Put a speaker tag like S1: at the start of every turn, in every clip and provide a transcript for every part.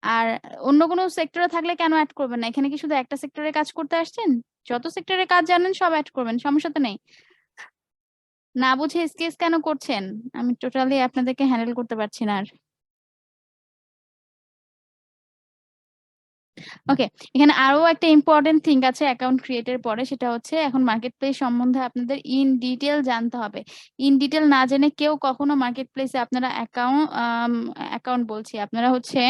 S1: আর অন্য কোনো সেক্টরে থাকলে কেন অ্যাড করবেন না? এখানে কি শুধু একটা সেক্টরে কাজ করতে আসছেন? যত সেক্টরে কাজ জানেন সব অ্যাড করবেন, সমস্যা তো নেই। না বুঝে স্কেচ কেন করছেন? আমি টোটালি আপনাদেরকে হ্যান্ডেল করতে পারছি না আর। ওকে, এখানে আরো একটা ইম্পর্টেন্ট থিং আছে অ্যাকাউন্ট ক্রিয়েটের পরে, সেটা হচ্ছে এখন মার্কেট প্লেস সম্বন্ধে আপনাদের ইন ডিটেল জানতে হবে। ইন ডিটেল না জেনে কেউ কখনো মার্কেট প্লেসে আপনারা অ্যাকাউন্ট বলছি, আপনারা হচ্ছে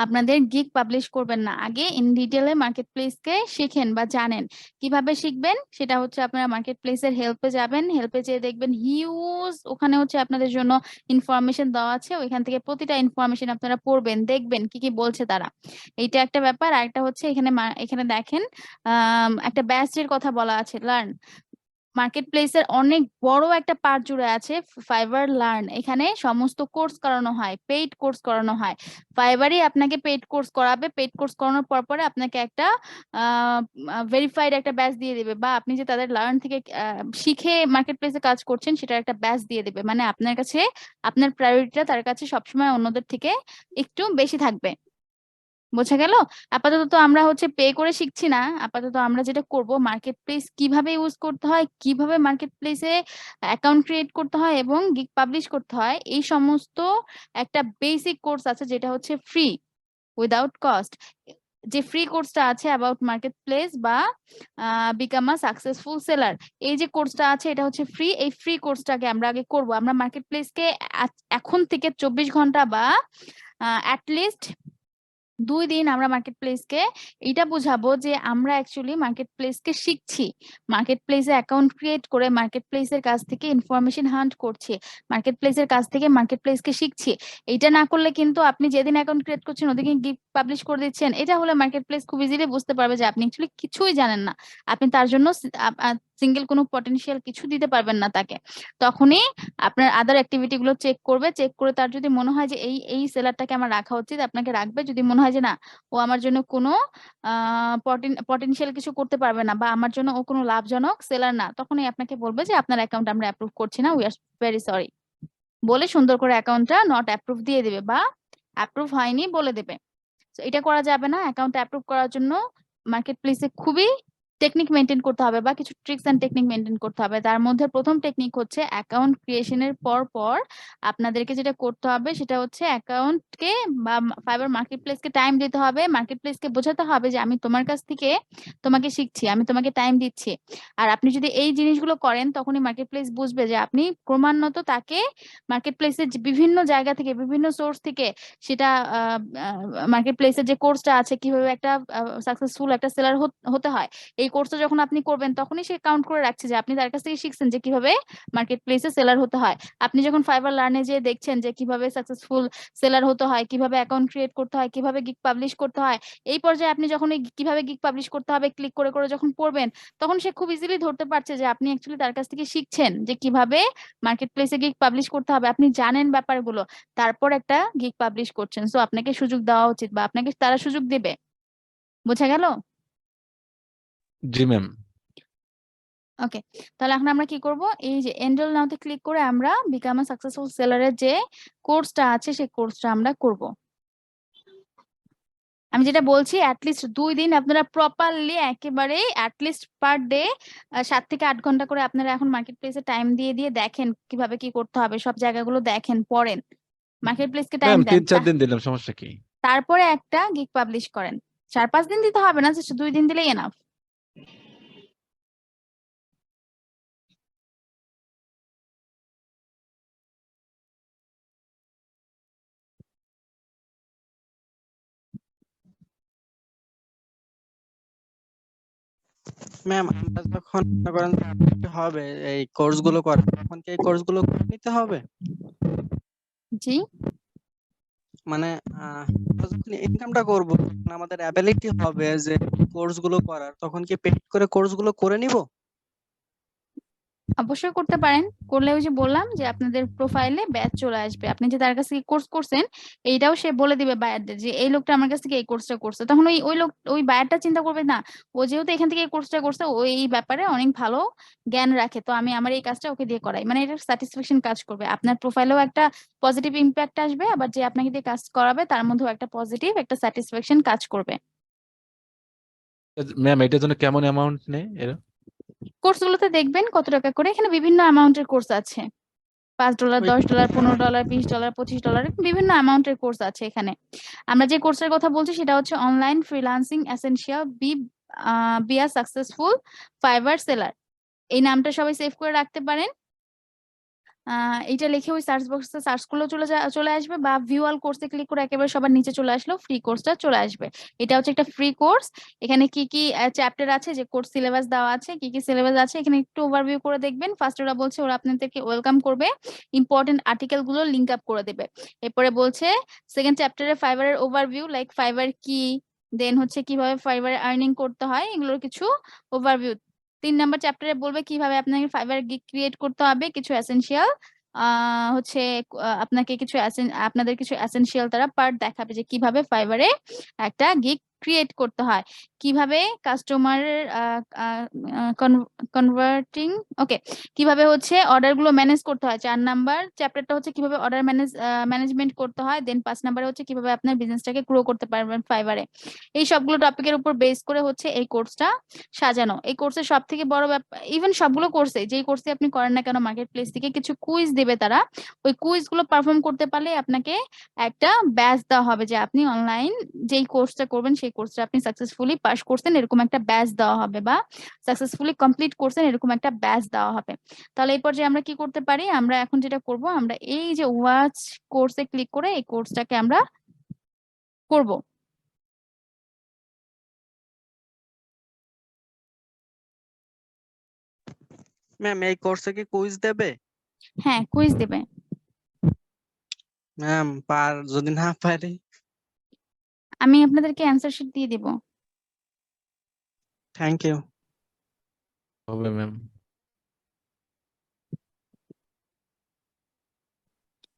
S1: আপনাদের গিগ পাবলিশ করবেন না। আগে ইন ডিটেলে মার্কেট প্লেসকে শিখেন বা জানেন। কিভাবে শিখবেন? সেটা হচ্ছে আপনারা মার্কেট প্লেসের হেল্পে যাবেন, হেল্পে যেয়ে দেখবেন হিউজ ওখানে হচ্ছে আপনাদের জন্য ইনফরমেশন দেওয়া আছে, ওইখান থেকে প্রতিটা ইনফরমেশন আপনারা পড়বেন, দেখবেন কি কি বলছে তারা। এইটা একটা ব্যাপার। আর একটা হচ্ছে এখানে এখানে দেখেন একটা ব্যাচের কথা বলা আছে, লার্ন। মার্কেট প্লেসের অনেক বড় একটা পার্ট জুড়ে আছে ফাইবার লার্ন। এখানে সমস্ত কোর্স করানো হয়, পেইড কোর্স করানো হয়। ফাইবারই আপনাকে পেইড কোর্স করাবে, পেইড কোর্স করানোর পর পরে আপনাকে একটা ভেরিফাইড একটা ব্যাচ দিয়ে দিবে, বা আপনি যে তাদের লার্ন থেকে শিখে মার্কেট প্লেসে কাজ করছেন সেটার একটা ব্যাচ দিয়ে দিবে। মানে আপনার কাছে আপনার প্রায়োরিটিটা তার কাছে সবসময় অন্যদের থেকে একটু বেশি থাকবে। বোঝা গেল? আপাতত তো আমরা হচ্ছে পে করে শিখছি না, আপাতত আমরা যেটা করব মার্কেট প্লেস কিভাবে ইউজ করতে হয়, কিভাবে মার্কেট প্লেসে অ্যাকাউন্ট ক্রিয়েট করতে হয় এবং গিগ পাবলিশ করতে হয়, এই সমস্ত একটা বেসিক কোর্স আছে যেটা হচ্ছে ফ্রি, উইদাউট কস্ট। যে ফ্রি কোর্সটা আছে অ্যাবাউট মার্কেট প্লেস বা বিকাম আ সাকসেসফুল সেলার, এই যে কোর্সটা আছে এটা হচ্ছে ফ্রি। এই ফ্রি কোর্সটাকে আমরা আগে করব। আমরা মার্কেট প্লেসকে এখন থেকে 24 ঘন্টা বা অ্যাটলিস্ট 2 দিন আমরা মার্কেট প্লেসকে এটা বুঝাবো যে আমরা অ্যাকচুয়ালি মার্কেট প্লেসকে শিখছি, মার্কেট প্লেসে অ্যাকাউন্ট ক্রিয়েট করে মার্কেট প্লেসের কাছ থেকে ইনফরমেশন হান্ট করছি, মার্কেট প্লেসের কাছ থেকে মার্কেট প্লেসকে শিখছি। এটা না করলে কিন্তু আপনি যেদিন অ্যাকাউন্ট ক্রিয়েট করছেন ওদিকে গিগ পাবলিশ করে দিচ্ছেন, এটা হলে মার্কেট প্লেস খুব ইজিলি বুঝতে পারবে যে আপনি অ্যাকচুয়ালি কিছুই জানেন না। আপনি তার জন্য সিঙ্গেল কোনো পটেনশিয়াল কিছু দিতে পারবেন না তাকে। তখনই আপনার আদার অ্যাক্টিভিটি গুলো চেক করবে, চেক করে তার যদি মনে হয় যে এই সেলারটাকে আমার রাখা উচিত, আপনাকে রাখবে। যদি মনে হয় যে না, ও আমার জন্য কোনো পটেনশিয়াল কিছু করতে পারবে না বা আমার জন্য ও কোনো লাভজনক সেলার না, তখনই আপনাকে বলবে যে আপনার অ্যাকাউন্ট আমরা অ্যাপ্রুভ করছি না, উই আর ভেরি সরি, বলে সুন্দর করে অ্যাকাউন্টটা নট অ্যাপ্রুভ দিয়ে দিবে বা অ্যাপ্রুভ হয়নি বলে দেবে। তো এটা করা যাবে না। অ্যাকাউন্ট অ্যাপ্রুভ করার জন্য মার্কেট প্লেসে খুবই টেকনিক মেনটেন করতে হবে বা কিছু ট্রিক্স এন্ড টেকনিক মেনটেন করতে হবে। তার মধ্যে প্রথম টেকনিক হচ্ছে অ্যাকাউন্ট ক্রিয়েশনের পর পর আপনাদেরকে যেটা করতে হবে সেটা হচ্ছে অ্যাকাউন্টকে বা ফাইবার মার্কেট প্লেসকে টাইম দিতে হবে, মার্কেট প্লেসকে বোঝাতে হবে যে আমি তোমার কাছ থেকে তোমাকে শিখছি, আমি তোমাকে টাইম দিচ্ছি। আর আপনি যদি এই জিনিসগুলো করেন তখনই মার্কেট প্লেস বুঝবে যে আপনি ক্রমান্বত তাকে মার্কেট প্লেসের বিভিন্ন জায়গা থেকে বিভিন্ন সোর্স থেকে সেটা মার্কেট প্লেসের যে কোর্সটা আছে কিভাবে একটা সাকসেসফুল একটা সেলার হতে হয়, এই কোর্সটা যখন আপনি করবেন তখনই সে কাউন্ট করে রাখছে যে আপনি তার কাছ থেকে শিখছেন যে কিভাবে মার্কেট প্লেসে সেলার হতে হয়। আপনি যখন ফাইবার লার্নে যে দেখছেন যে কিভাবে সাকসেসফুল সেলার হতে হয়, কিভাবে অ্যাকাউন্ট ক্রিয়েট করতে হয়, কিভাবে গিগ পাবলিশ করতে হয়, এই পর্যায়ে আপনি যখন এই কিভাবে গিগ পাবলিশ করতে হবে ক্লিক করে করে যখন পড়বেন, তখন সে খুব ইজিলি ধরতে পারছে যে আপনি অ্যাকচুয়ালি তার কাছ থেকে শিখছেন যে কিভাবে মার্কেট প্লেসে গিগ পাবলিশ করতে হবে, আপনি জানেন ব্যাপারগুলো, তারপর একটা গিগ পাবলিশ করছেন। সো আপনাকে সুযোগ দেওয়া উচিত বা আপনাকে তারা সুযোগ দেবে। বোঝা গেল?
S2: জি ম্যাম।
S1: ওকে, তাহলে এখন আমরা কি করব, এই যে এনরোল নাওতে ক্লিক করে আমরা বিকাম আ সাকসেসফুল সেলারের যে কোর্সটা আছে সেই কোর্সটা আমরা করব। আমি যেটা বলছি অ্যাটলিস্ট 2 দিন আপনারা প্রপারলি একেবারে অ্যাটলিস্ট পার ডে 7 থেকে 8 ঘন্টা করে আপনারা এখন মার্কেট প্লেসে টাইম দিয়ে দিয়ে দেখেন কিভাবে কি করতে হবে, সব জায়গাগুলো দেখেন, পড়েন, মার্কেট প্লেসকে টাইম
S2: ম্যাম
S1: দেন,
S2: 3-4 দিন দিলাম, সমস্যা কি?
S1: তারপরে একটা গিগ পাবলিশ করেন। 4-5 দিন দিতে হবে না, জাস্ট 2 দিন দিলেই এনাফ।
S3: ম্যাম আমরা যখন মনে করেন যে আপডেট হবে এই কোর্স গুলো করা, তখন কি এই কোর্স গুলো করে নিতে হবে?
S1: জি,
S3: মানে আমরা যখন ইনকামটা করব, তখন আমাদের অ্যাবিলিটি হবে যে কোর্স গুলো করার, তখন কি পেড করে কোর্স গুলো করে নিব?
S1: অবশ্যই করতে পারেন। করলে ওই যে বললাম যে আপনাদের প্রোফাইলে ব্যাচ চলে আসবে। আপনি যে তার কাছ থেকে কোর্স করছেন এইটাও সে বলে দিবে বায়ারদের যে এই লোকটা আমার কাছ থেকে এই কোর্সটা করছে। তখন ওই লোক ওই বায়ারটা চিন্তা করবে না ও যেহেতু এখান থেকে এই কোর্সটা করছে ও এই ব্যাপারে অনেক ভালো জ্ঞান রাখে, তো আমি আমার এই কাজটা ওকে দিয়ে করাই। মানে এটা স্যাটিসফ্যাকশন কাজ করবে, আপনার প্রোফাইলেও একটা পজিটিভ ইম্প্যাক্ট আসবে, আবার যে আপনাকে দিয়ে কাজ করাবে তার মধ্যেও একটা পজিটিভ একটা স্যাটিসফ্যাকশন কাজ করবে।
S2: ম্যাম এটার জন্য কেমন অ্যামাউন্ট নেই এরা?
S1: কোর্সগুলোতে দেখবেন কত টাকা করে, এখানে বিভিন্ন অ্যামাউন্টের কোর্স আছে। $5,
S3: ওই
S1: $10, $15, $20, $25 বিভিন্ন অ্যামাউন্টের কোর্স আছে এখানে। আমরা যে কোর্সের কথা বলছি সেটা হচ্ছে online freelancing essential be a successful fibre seller. এই নামটা সবাই সেভ করে রাখতে পারেন। এইটা লিখে ওই সার্চ বক্সে সার্চ করলেও চলে আসবে, বা ভিউ অল কোর্সে ক্লিক করে একেবারে সবার নিচে চলে আসলো ফ্রি কোর্সটা চলে আসবে। এটা হচ্ছে একটা ফ্রি কোর্স। এখানে কি কি চ্যাপ্টার আছে, যে কোর্স সিলেবাস দেওয়া আছে, কি কি সিলেবাস আছে এখানে একটু ওভারভিউ করে দেখবেন। ফার্স্ট ওরা বলছে ওরা আপনাদেরকে ওয়েলকাম করবে, ইম্পর্টেন্ট আর্টিকেল গুলো লিংক আপ করে দেবে। এরপরে বলছে সেকেন্ড চ্যাপ্টারে ফাইবারের ওভারভিউ, লাইক ফাইবার কি, দেন হচ্ছে কিভাবে ফাইবার আর্নিং করতে হয় এগুলোর কিছু ওভারভিউ। 3 নম্বর চ্যাপ্টারে বলবে কিভাবে আপনাকে ফাইবার গিগ ক্রিয়েট করতে হবে, কিছু এসেনশিয়াল হচ্ছে আপনাকে কিছু আপনাদের কিছু এসেনশিয়াল তারা পার্ট দেখাবে যে কিভাবে ফাইবারে একটা গিগ ক্রিয়েট করতে হয়, কিভাবে কাস্টমার কনভার্টিং, ওকে, কিভাবে হচ্ছে অর্ডার গুলো ম্যানেজ করতে হয়। 4 নাম্বার চ্যাপ্টারটা হচ্ছে কিভাবে অর্ডার ম্যানেজমেন্ট করতে হয়। দেন 5 নাম্বারে হচ্ছে কিভাবে আপনার বিজনেসটাকে গ্রো করতে পারবেন ফাইবারে। এই সবগুলো টপিকের উপর বেস করে হচ্ছে এই কোর্সটা সাজানো। এই কোর্সের সব থেকে বড় ব্যাপার, ইভেন সবগুলো কোর্সে যেই কোর্সে আপনি করেন না কেন মার্কেট প্লেস থেকে কিছু কুইজ দেবে তারা, ওই কুইজ গুলো পারফর্ম করতে পারলে আপনাকে একটা ব্যাচ দেওয়া হবে, যে আপনি অনলাইন যেই কোর্সটা করবেন সেই কোর্সটা আপনি সাকসেসফুলি পাস করছেন এরকম একটা ব্যাচ দেওয়া হবে, বা সাকসেসফুলি কমপ্লিট করছেন এরকম একটা ব্যাচ দেওয়া হবে। তাহলে এই পর্যায়ে আমরা কি করতে পারি, আমরা এখন যেটা করব, আমরা এই যে ওয়াচ কোর্সে ক্লিক করে এই কোর্সটাকে আমরা করব।
S3: ম্যাম এই কোর্সে কি কুইজ দেবে?
S1: হ্যাঁ, কুইজ দেবে।
S3: ম্যাম যদি না পারি?
S1: আমি আপনাদেরকে অ্যান্সার শিট দিয়ে দিব।
S3: Thank you.
S2: হবে ম্যাম।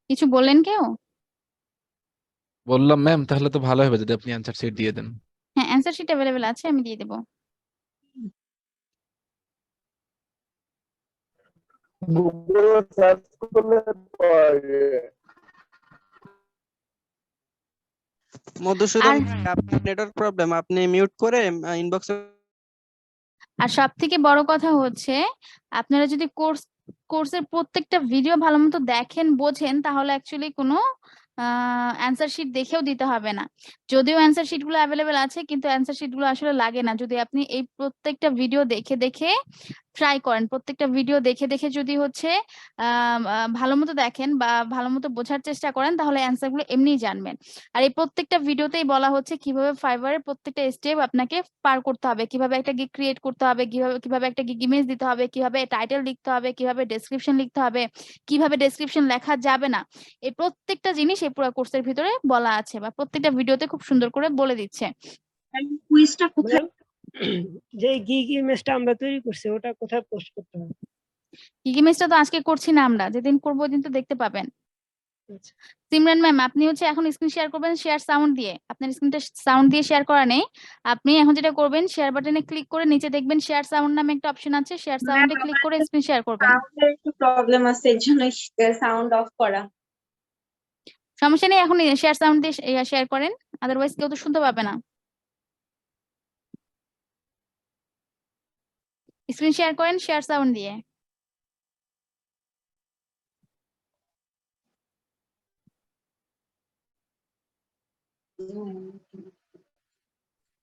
S1: কিছু বললেন কেউ?
S2: বললাম ম্যাম তাহলে তো ভালো হবে যদি আপনি অ্যান্সার শিট দিয়ে দেন।
S1: হ্যাঁ, অ্যান্সার শিট অ্যাভেলেবেল আছে, আমি দিয়ে দেবো।
S4: গুগলে সার্চ করলে পাওয়া যায়।
S3: মধুসূদন
S1: আর
S3: ভাই, আপনার নেটওয়ার্ক প্রবলেম, আপনি মিউট করে ইনবক্সে।
S1: আর সব থেকে বড় কথা হচ্ছে আপনারা যদি কোর্সের প্রত্যেকটা ভিডিও ভালো মতো দেখেন বোঝেন তাহলে অ্যাকচুয়ালি কোনো অ্যান্সার শিট দেখেও দিতে হবে না। যদিও অ্যান্সার শিট গুলো অ্যাভেলেবেল আছে কিন্তু অ্যান্সার শিট গুলো আসলে লাগে না যদি আপনি এই প্রত্যেকটা ভিডিও দেখে দেখে ট্রাই করেন। প্রত্যেকটা ভিডিও দেখে দেখে যদি হচ্ছে ভালো মতো দেখেন বা ভালো মতো বোঝার চেষ্টা করেন তাহলে অ্যান্সার গুলো এমনিই জানবেন। আর এই প্রত্যেকটা ভিডিওতেই বলা হচ্ছে কিভাবে ফাইবারের প্রত্যেকটা স্টেপ আপনাকে পার করতে হবে, কিভাবে একটা গিগ ক্রিয়েট করতে হবে, কিভাবে একটা গিগ ইমেজ দিতে হবে, কিভাবে টাইটেল লিখতে হবে, কিভাবে ডেসক্রিপশন লিখতে হবে, কিভাবে ডেসক্রিপশন লেখা যাবে না। এই প্রত্যেকটা জিনিস এই পুরো কোর্সের ভিতরে বলা আছে, বা প্রত্যেকটা ভিডিওতে খুব সুন্দর করে বলে দিচ্ছে।
S5: কুইজটা কোথায়, যে গিগ ইমেজটা আমরা তৈরি করছি ওটা কোথায় পোস্ট করতে হবে?
S1: গিগ ইমেজটা তো আজকে করছি না, আমরা যেদিন করবো ওদিন তো দেখতে পাবেন।
S5: আচ্ছা,
S1: সিমরান ম্যাম, আপনি হচ্ছে এখন স্ক্রিন শেয়ার করবেন শেয়ার সাউন্ড দিয়ে। আপনার স্ক্রিনটা সাউন্ড দিয়ে শেয়ার করা নেই। আপনি এখন যেটা করবেন শেয়ার বাটনে ক্লিক করে নিচে দেখবেন শেয়ার সাউন্ড নামে একটা অপশন আছে, শেয়ার সাউন্ডে ক্লিক করে স্ক্রিন শেয়ার করবেন।
S6: সাউন্ডের একটু প্রবলেম আছে এর জন্য সাউন্ড অফ করা।
S1: সমস্যা নেই, এখন শেয়ার সাউন্ড দিয়ে শেয়ার করেন, আদারওয়াইজ কেউ তো শুনতে পাবে না। স্ক্রিন শেয়ার করেন শেয়ার সাউন্ড দিয়ে।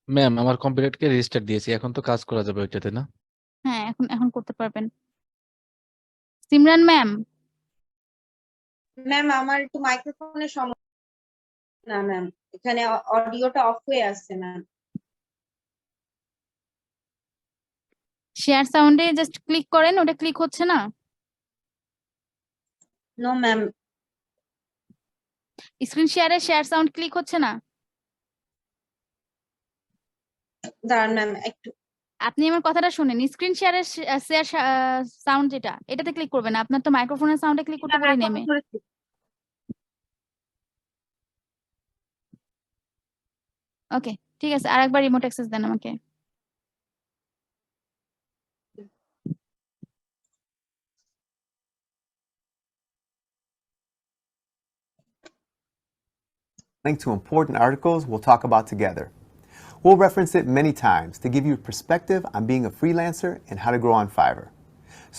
S2: ম্যাম আমার কম্পিউটারকে রেজিস্টার দিয়েছি, এখন তো কাজ করা যাবে ওইটাতে না?
S1: হ্যাঁ, এখন এখন করতে পারবেন। সিমরান ম্যাম,
S6: ম্যাম আমার একটু মাইক্রোফোনের সমস্যা। না ম্যাম, এখানে অডিওটা অফ হয়ে আসছে ম্যাম।
S1: শেয়ার সাউন্ডে জাস্ট ক্লিক করেন, ওটা ক্লিক হচ্ছে না।
S6: No ma'am.
S1: স্ক্রিন শেয়ারে শেয়ার সাউন্ড ক্লিক হচ্ছে না।
S6: দাঁড়ান ম্যাম একটু।
S1: আপনি আমার কথাটা শুনেন, স্ক্রিন শেয়ারের শেয়ার সাউন্ড যেটা, এটাতে ক্লিক করবেন, আপনার তো মাইক্রোফোনের সাউন্ডে ক্লিক করতে পারি নেমে। ওকে, ঠিক আছে, আরেকবার রিমোট অ্যাক্সেস দেন আমাকে।
S7: Link to important articles we'll talk about together. We'll reference it many times to give you perspective on being a freelancer and how to grow on Fiverr.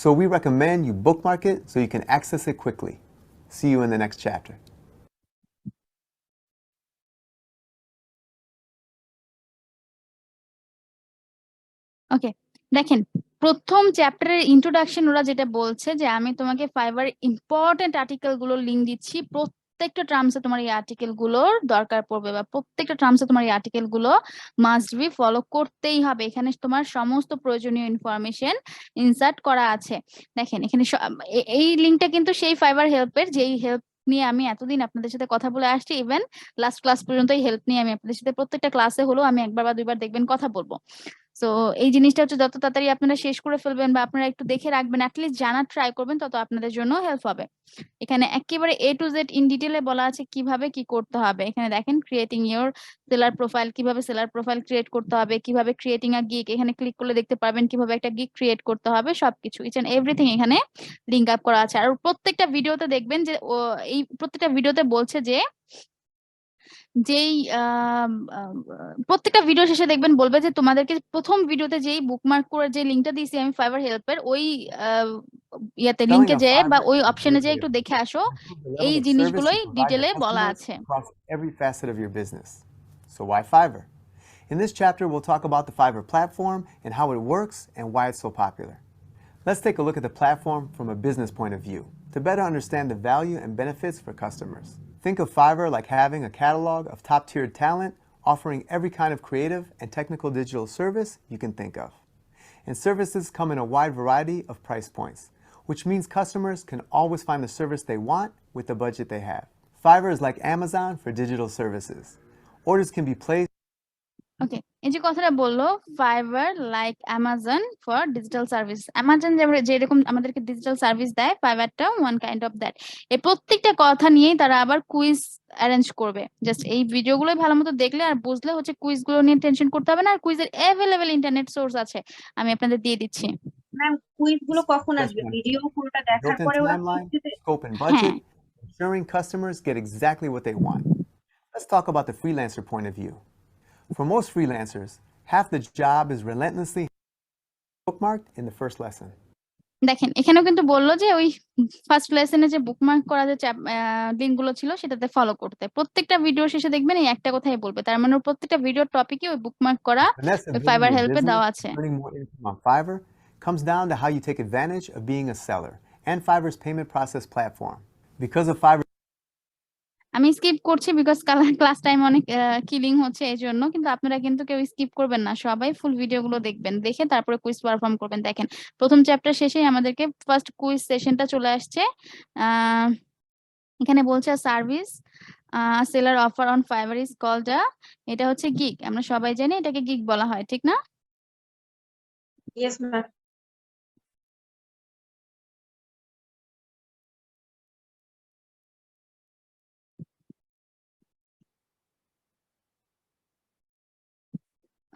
S7: So we recommend you bookmark it so you can access it quickly. See you in the next chapter.
S1: ওকে, দেখেন প্রথম চ্যাপ্টারের introduction ওরা যেটা বলছে যে আমি তোমাকে fibre important article গুলোর লিঙ্ক দিচ্ছি, প্রত্যেকটা টার্মসে তোমার এই আর্টিকেল গুলোর দরকার পড়বে, বা প্রত্যেকটা টার্মসে তোমার এই আর্টিকেল গুলো মাস্ট বি ফলো করতেই হবে। এখানে তোমার সমস্ত প্রয়োজনীয় ইনফরমেশন ইনসার্ট করা আছে। দেখেন এখানে এই লিঙ্কটা কিন্তু সেই ফাইবার হেল্পের, যেই হেল্প নিয়ে আমি এতদিন আপনাদের সাথে কথা বলে আসছি। ইভেন লাস্ট ক্লাস পর্যন্ত এই হেল্প নিয়ে আমি আপনাদের সাথে প্রত্যেকটা ক্লাসে হলো আমি একবার বা দুইবার দেখবেন কথা বলবো। সো এই জিনিসটা হচ্ছে যত তাড়াতাড়ি আপনারা শেষ করে ফেলবেন বা আপনারা একটু দেখে রাখবেন, অ্যাটলিস্ট জানার ট্রাই করবেন, তত আপনাদের জন্য হেল্প হবে। এখানে একেবারে A to Z ইন ডিটেইলে বলা আছে কিভাবে কি করতে হবে। এখানে দেখেন ক্রিয়েটিং ইওর সেলার প্রোফাইল, কিভাবে সেলার প্রোফাইল ক্রিয়েট করতে হবে, কিভাবে ক্রিয়েটিং আ গিগ, এখানে ক্লিক করলে দেখতে পারবেন কিভাবে একটা গিগ ক্রিয়েট করতে হবে, সবকিছু ইচ এন্ড এভরিথিং এখানে লিংক আপ করা আছে। আর প্রত্যেকটা ভিডিওতে দেখবেন যে এই প্রত্যেকটা ভিডিওতে বলছে যে যেই প্রত্যেকটা ভিডিও শেষে দেখবেন বলবে যে তোমাদেরকে প্রথম ভিডিওতে যেই বুকমার্ক করে যে লিংকটা দিয়েছি আমি ফাইবার হেল্পের, ওই ইয়াতে লিংকে যেয়ে বা ওই অপশনে যেয়ে একটু দেখে আসো, এই জিনিসগুলোই ডিটেইলে বলা আছে।
S7: Across every facet of your business. So why Fiverr? In this chapter, we'll talk about the Fiverr platform and how it works and why it's so popular. Let's take a look at the platform from a business point of view to better understand the value and benefits for customers. Think of Fiverr like having a catalog of top-tiered talent offering every kind of creative and technical digital service you can think of. And services come in a wide variety of price points, which means customers can always find the service they want with the budget they have. Fiverr is like Amazon for digital services. Orders can be placed.
S1: ওকে, এই যে কথাটা বললো fibre like Amazon for digital service, Amazon যেরকম আমাদেরকে digital service দেয়, ফাইবারটা one kind of that. এই প্রত্যেকটা কথা নিয়েই তারা আবার কুইজ অ্যারেঞ্জ করবে। জাস্ট এই ভিডিওগুলোই ভালো মতো দেখলে আর বুঝলে হচ্ছে কুইজ গুলো নিয়ে টেনশন করতে হবে না। আর কুইজের অ্যাভেলেবেল ইন্টারনেট সোর্স আছে, আমি আপনাদের দিয়ে দিচ্ছি।
S6: ম্যাম কুইজ গুলো কখন আসবে? ভিডিও পুরোটা দেখার
S7: Built-in
S6: পরে ওরা
S7: timeline,
S6: quiz দিবে?
S7: scope and budget, ensuring customers get exactly what they want. Let's talk about the freelancer point of view. For most freelancers, half the job is relentlessly bookmarked in the first lesson.
S1: দেখেন এখানেও কিন্তু বললো যে ওই first লেসনে যে bookmark করা যে link গুলো ছিল সেটাতে ফলো করতে। প্রত্যেকটা ভিডিও শেষে দেখবেন এই একটা কথাই বলবে, তার মানে ওর প্রত্যেকটা ভিডিওর টপিকে ওই বুকমার্ক করা
S7: Finesse of
S1: ওই
S7: building
S1: ফাইবার
S7: your
S1: হেল্পে
S7: business,
S1: দেওয়া আছে।
S7: earning more income on Fiverr comes down to how you take advantage of being a seller and Fiverr's payment process platform. Because of Fiverr
S1: আমি skip করছি because class time অনেক killing হচ্ছে এই জন্য, কিন্তু আপনারা কিন্তু কেউ স্কিপ করবেন না, সবাই ফুল ভিডিওগুলো দেখবেন, দেখে তারপরে কুইজ পারফর্ম করবেন। দেখেন প্রথম চ্যাপ্টার শেষেই আমাদেরকে ফার্স্ট কুইজ সেশনটা চলে আসছে। এখানে বলছে service seller offer on Fiverr is called এটা হচ্ছে গিগ। আমরা সবাই জানি এটাকে গিগ বলা হয়, ঠিক না?
S6: Yes ma'am.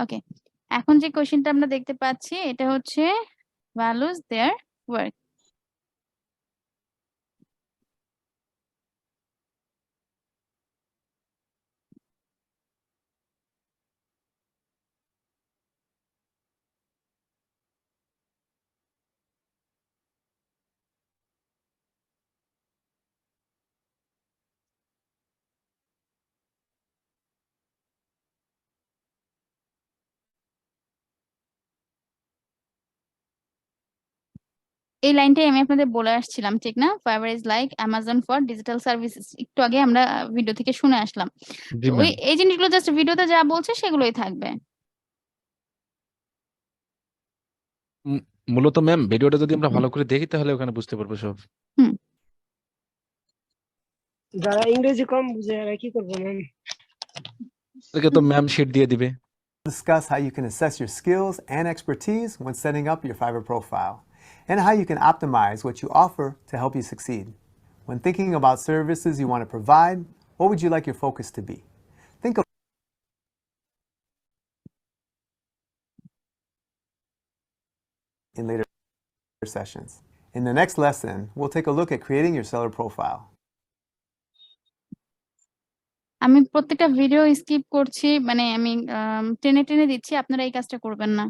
S1: ওকে, এখন যে কোশ্চেনটা আমরা দেখতে পাচ্ছি এটা হচ্ছে ভ্যালুজ দেয়ার ওয়ার্ক। এই লাইনটাই আমি আপনাদের বলে আসছিলাম, ঠিক না? Fibre is like Amazon for digital services, একটু আগে আমরা ভিডিও থেকে শুনে আসলাম।
S2: জি
S1: ওই
S2: ম্যাম।
S1: এই জিনিসগুলো জাস্ট ভিডিওতে যা বলছে সেগুলোই থাকবে।
S2: মূলত ম্যাম ভিডিওটা যদি আমরা ভালো করে দেখি তাহলে ওখানে বুঝতে পারবো সব।
S1: হুম,
S5: যারা ইংরেজি কম বুঝে এরা কি করবো ম্যাম?
S2: ওদেরকে তো ম্যাম শিট দিয়ে দিবে।
S7: Discuss how you can assess your skills and expertise when setting up your Fiverr profile, and how you can optimize what you offer to help you succeed. When thinking about services you want to provide, what would you like your focus to be? Think of in later sessions. In the next lesson, we'll take a look at creating your seller profile.
S1: আমি প্রত্যেকটা video skip করছি, মানে আমি টেনে টেনে দিচ্ছি, আপনারা এই কাজটা করবেন না,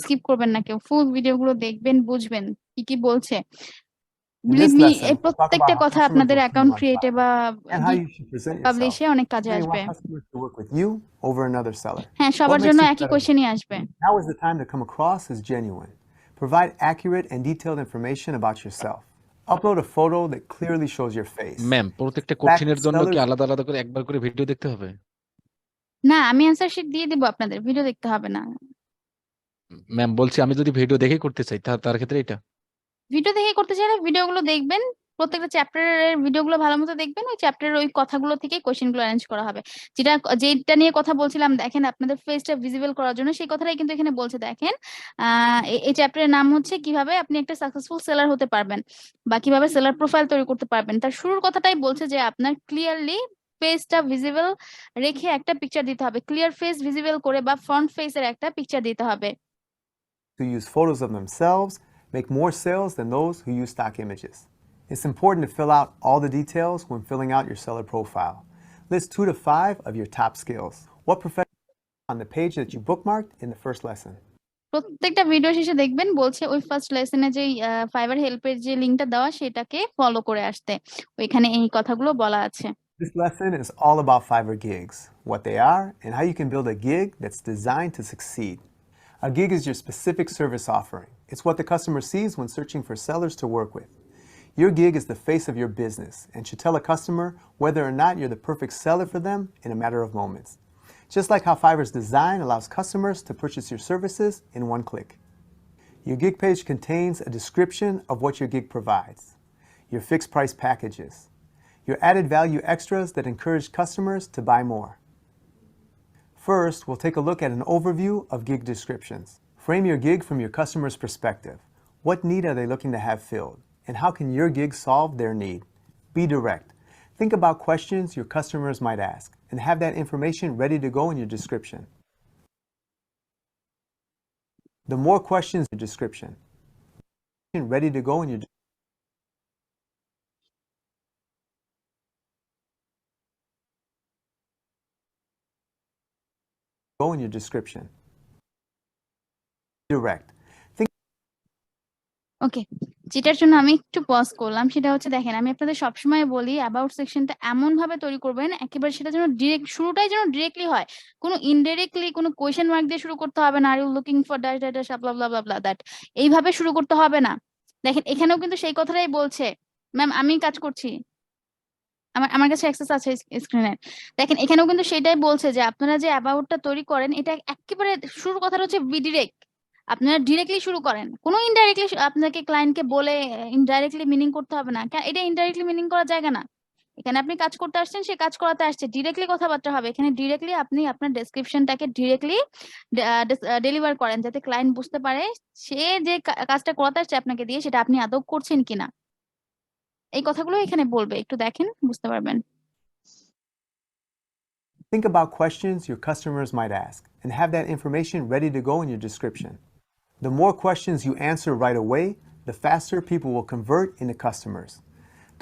S1: স্কিপ করবেন না কেউ, ফুল ভিডিওগুলো দেখবেন, বুঝবেন কি কি বলছে।
S7: In
S1: believe
S7: this
S1: me,
S7: lesson,
S1: এই
S7: we'll talk about
S1: প্রত্যেকটা
S7: how
S1: কথা
S7: customers
S1: আপনাদের
S7: will see
S1: account
S7: you on
S1: ক্রিয়েটে
S7: Fiverr
S1: বা
S7: and how you should present yourself.
S1: পাবলিশে অনেক কাজে
S7: You may
S1: আসবে।
S7: want customers to work with you over another seller.
S1: হ্যাঁ,
S7: What
S1: সবার
S7: makes
S1: জন্য
S7: you
S1: একই
S7: credible?
S1: কোয়েশ্চেনই আসবে।
S7: Now is the time to come across as genuine. Provide accurate and detailed information about yourself. Upload a photo that clearly shows your face.
S2: Ma'am, প্রত্যেকটা
S7: Fact,
S2: কঠিনের জন্য কি
S7: sellers-
S2: আলাদা আলাদা করে একবার করে ভিডিও দেখতে হবে?
S1: না, আমি অ্যান্সার শিট দিয়ে দিব আপনাদের, ভিডিও দেখতে হবে না।
S2: ম্যাম বলছি আমি যদি ভিডিও দেখে করতে চাই তার ক্ষেত্রে এটা
S1: ভিডিও দেখে করতে চাইলে ভিডিওগুলো দেখবেন, প্রত্যেকটা চ্যাপ্টারের ভিডিওগুলো ভালো মতো দেখবেন, ওই চ্যাপ্টারের ওই কথাগুলো থেকে কোশ্চেনগুলো অ্যারেঞ্জ করা হবে। যেটা নিয়ে কথা বলছিলাম, দেখেন আপনাদের ফেসটা ভিজিবল করার জন্য, সেই কথাটাই কিন্তু এখানে বলছে। দেখেন, এই চ্যাপ্টারের নাম হচ্ছে কিভাবে আপনি একটা সাকসেসফুল সেলার হতে পারবেন বা কিভাবে সেলার প্রোফাইল তৈরি করতে পারবেন। তার শুরুর কথাটাই বলছে যে আপনার ক্লিয়ারলি ফেসটা ভিজিবল রেখে একটা পিকচার দিতে হবে, ক্লিয়ার ফেস ভিজিবল করে বা ফ্রন্ট ফেসের একটা পিকচার দিতে হবে।
S7: who use photos of themselves make more sales than those who use stock images. It's important to fill out all the details when filling out your seller profile. List 2 to 5 of your top skills. What profession on the page that you bookmarked in the first lesson?
S1: প্রত্যেকটা video শেষে দেখবেন বলছে ওই first লেসনে যে fibre হেল্পের যে লিংকটা দেওয়া সেটাকে ফলো করে আসতে, ওইখানে এই কথাগুলো বলা আছে।
S7: This lesson is all about Fiverr gigs, what they are, and how you can build a gig that's designed to succeed. A gig is your specific service offering. It's what the customer sees when searching for sellers to work with. Your gig is the face of your business and should tell a customer whether or not you're the perfect seller for them in a matter of moments. Just like how Fiverr's design allows customers to purchase your services in one click. Your gig page contains a description of what your gig provides, your fixed price packages, your added value extras that encourage customers to buy more. First, we'll take a look at an overview of gig descriptions. Frame your gig from your customer's perspective. What need are they looking to have filled? And how can your gig solve their need? Be direct. Think about questions your customers might ask and have that information ready to go in your description. The more questions in your description, ready to go in your description. Direct.
S1: ওকে, যেটার জন্য আমি একটু pause করলাম সেটা হচ্ছে, দেখেন আমি আপনাদের সবসময় বলি অ্যাবাউট সেকশনটা এমন ভাবে তৈরি করবেন একেবারে সেটা যেন ডিরেক্ট, শুরুটাই যেন ডিরেক্টলি হয়, কোনো ইনডাইরেক্টলি কোনো কোয়েশ্চেন মার্ক দিয়ে শুরু করতে হবে না, are you looking for dash dash dash blah blah blah blah that, এইভাবে শুরু করতে হবে না। দেখেন এখানেও কিন্তু সেই কথাটাই বলছে। ম্যাম আমি কাজ করছি, আমার কাছে অ্যাক্সেস আছে স্ক্রিনের। দেখেন এখানেও কিন্তু সেটাই বলছে যে আপনারা যে অ্যাবাউটটা তৈরি করেন এটা একেবারে শুরুর কথাটা হচ্ছে বি ডিরেক্ট, আপনারা ডিরেক্টলি শুরু করেন, কোনো ইনডাইরেক্টলি আপনাকে ক্লায়েন্টকে বলে ইনডাইরেক্টলি মিনিং করতে হবে না। এটা ইনডাইরেক্টলি মিনিং করার জায়গা না, এখানে আপনি কাজ করতে আসছেন, সে কাজ করাতে আসছে, ডিরেক্টলি কথাবার্তা হবে এখানে। ডিরেক্টলি আপনি আপনার ডেসক্রিপশনটাকে ডিরেক্টলি ডেলিভার করেন যাতে ক্লায়েন্ট বুঝতে পারে সে যে কাজটা করাতে আসছে আপনাকে দিয়ে সেটা আপনি আদৌ করছেন কিনা। এই কথাগুলো এখানে বলবে, একটু দেখেন বুঝতে পারবেন।
S7: Think about questions your customers might ask and have that information ready to go in your description. The more questions you answer right away, the faster people will convert into customers.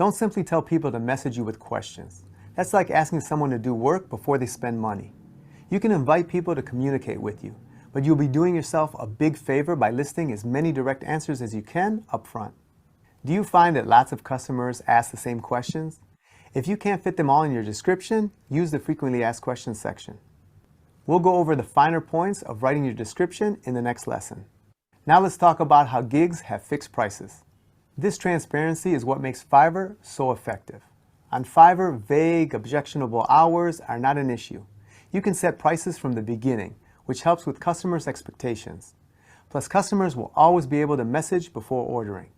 S7: Don't simply tell people to message you with questions. That's like asking someone to do work before they spend money. You can invite people to communicate with you, but you'll be doing yourself a big favor by listing as many direct answers as you can up front. Do you find that lots of customers ask the same questions? If you can't fit them all in your description, use the frequently asked questions section. We'll go over the finer points of writing your description in the next lesson. Now let's talk about how gigs have fixed prices. This transparency is what makes Fiverr so effective. On Fiverr, vague, objectionable hours are not an issue. You can set prices from the beginning, which helps with customers' expectations. Plus, customers will always be able to message before ordering.